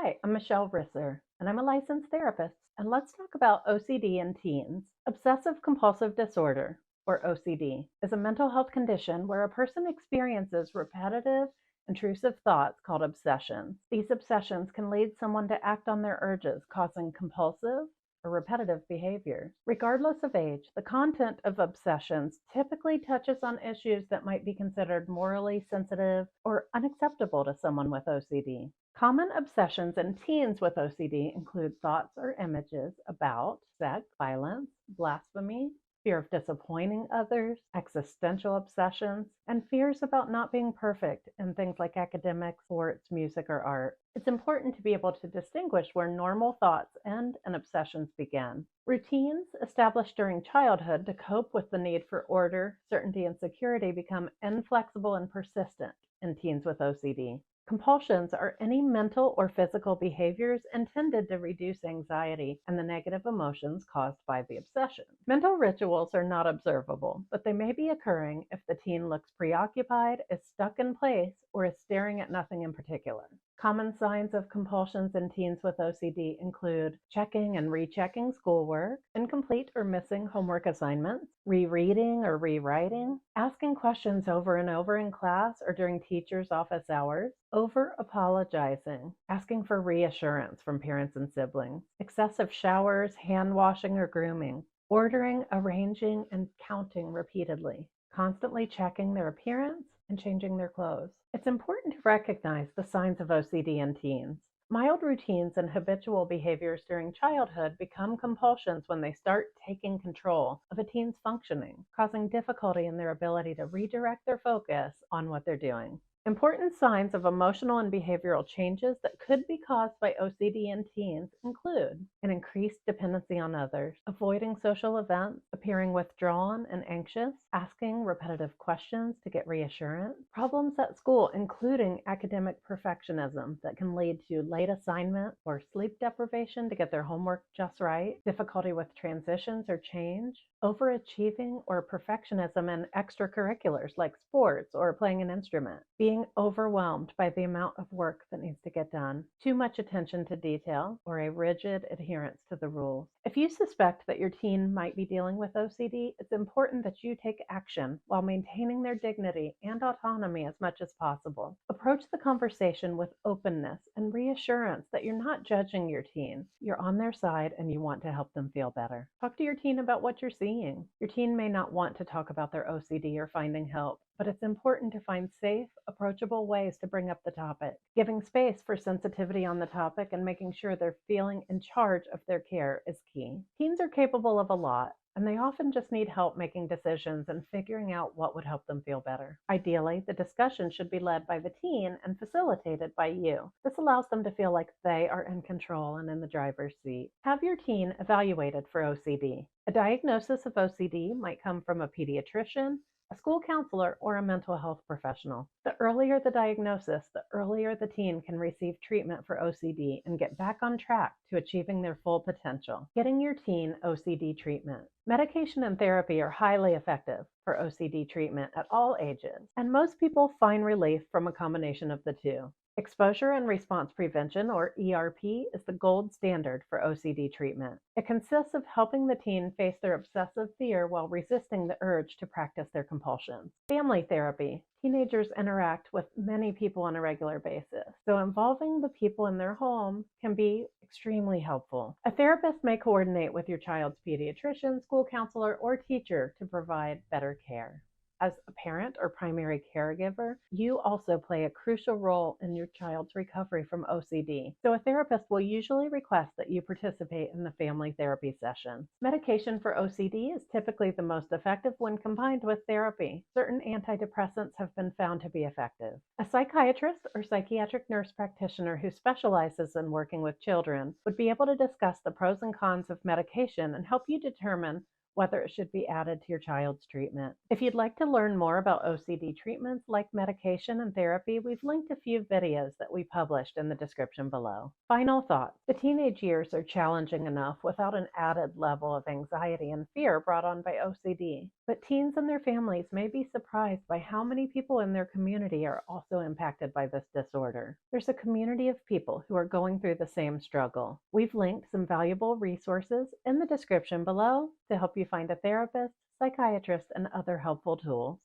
Hi, I'm Michelle Risser, and I'm a licensed therapist, and let's talk about OCD in teens. Obsessive Compulsive Disorder, or OCD, is a mental health condition where a person experiences repetitive, intrusive thoughts called obsessions. These obsessions can lead someone to act on their urges, causing compulsive or repetitive behavior. Regardless of age, the content of obsessions typically touches on issues that might be considered morally sensitive or unacceptable to someone with OCD. Common obsessions in teens with OCD include thoughts or images about sex, violence, blasphemy, fear of disappointing others, existential obsessions, and fears about not being perfect in things like academics, sports, music, or art. It's important to be able to distinguish where normal thoughts end and obsessions begin. Routines established during childhood to cope with the need for order, certainty, and security become inflexible and persistent in teens with OCD. Compulsions are any mental or physical behaviors intended to reduce anxiety and the negative emotions caused by the obsession. Mental rituals are not observable, but they may be occurring if the teen looks preoccupied, is stuck in place, or is staring at nothing in particular. Common signs of compulsions in teens with OCD include checking and rechecking schoolwork, incomplete or missing homework assignments, rereading or rewriting, asking questions over and over in class or during teachers' office hours, over-apologizing, asking for reassurance from parents and siblings, excessive showers, hand washing or grooming, ordering, arranging, and counting repeatedly, constantly checking their appearance, and changing their clothes. It's important to recognize the signs of OCD in teens. Mild routines and habitual behaviors during childhood become compulsions when they start taking control of a teen's functioning, causing difficulty in their ability to redirect their focus on what they're doing. Important signs of emotional and behavioral changes that could be caused by OCD in teens include an increased dependency on others, avoiding social events, appearing withdrawn and anxious, asking repetitive questions to get reassurance, problems at school including academic perfectionism that can lead to late assignments or sleep deprivation to get their homework just right, difficulty with transitions or change, overachieving or perfectionism in extracurriculars like sports or playing an instrument, being overwhelmed by the amount of work that needs to get done, too much attention to detail, or a rigid adherence to the rules. If you suspect that your teen might be dealing with OCD, it's important that you take action while maintaining their dignity and autonomy as much as possible. Approach the conversation with openness and reassurance that you're not judging your teen. You're on their side and you want to help them feel better. Talk to your teen about what you're seeing. Your teen may not want to talk about their OCD or finding help, but it's important to find safe, approachable ways to bring up the topic. Giving space for sensitivity on the topic and making sure they're feeling in charge of their care is key. Teens are capable of a lot, and they often just need help making decisions and figuring out what would help them feel better. Ideally, the discussion should be led by the teen and facilitated by you. This allows them to feel like they are in control and in the driver's seat. Have your teen evaluated for OCD. A diagnosis of OCD might come from a pediatrician, a school counselor, or a mental health professional. The earlier the diagnosis, the earlier the teen can receive treatment for OCD and get back on track to achieving their full potential. Getting your teen OCD treatment. Medication and therapy are highly effective for OCD treatment at all ages, and most people find relief from a combination of the two. Exposure and response prevention, or ERP, is the gold standard for OCD treatment. It consists of helping the teen face their obsessive fear while resisting the urge to practice their compulsions. Family therapy. Teenagers interact with many people on a regular basis, so involving the people in their home can be extremely helpful. A therapist may coordinate with your child's pediatrician, school counselor, or teacher to provide better care. As a parent or primary caregiver, you also play a crucial role in your child's recovery from OCD, so a therapist will usually request that you participate in the family therapy session. Medication for OCD is typically the most effective when combined with therapy. Certain antidepressants have been found to be effective. A psychiatrist or psychiatric nurse practitioner who specializes in working with children would be able to discuss the pros and cons of medication and help you determine whether it should be added to your child's treatment. If you'd like to learn more about OCD treatments like medication and therapy, we've linked a few videos that we published in the description below. Final thoughts. The teenage years are challenging enough without an added level of anxiety and fear brought on by OCD. But teens and their families may be surprised by how many people in their community are also impacted by this disorder. There's a community of people who are going through the same struggle. We've linked some valuable resources in the description below to help you find a therapist, psychiatrist, and other helpful tools.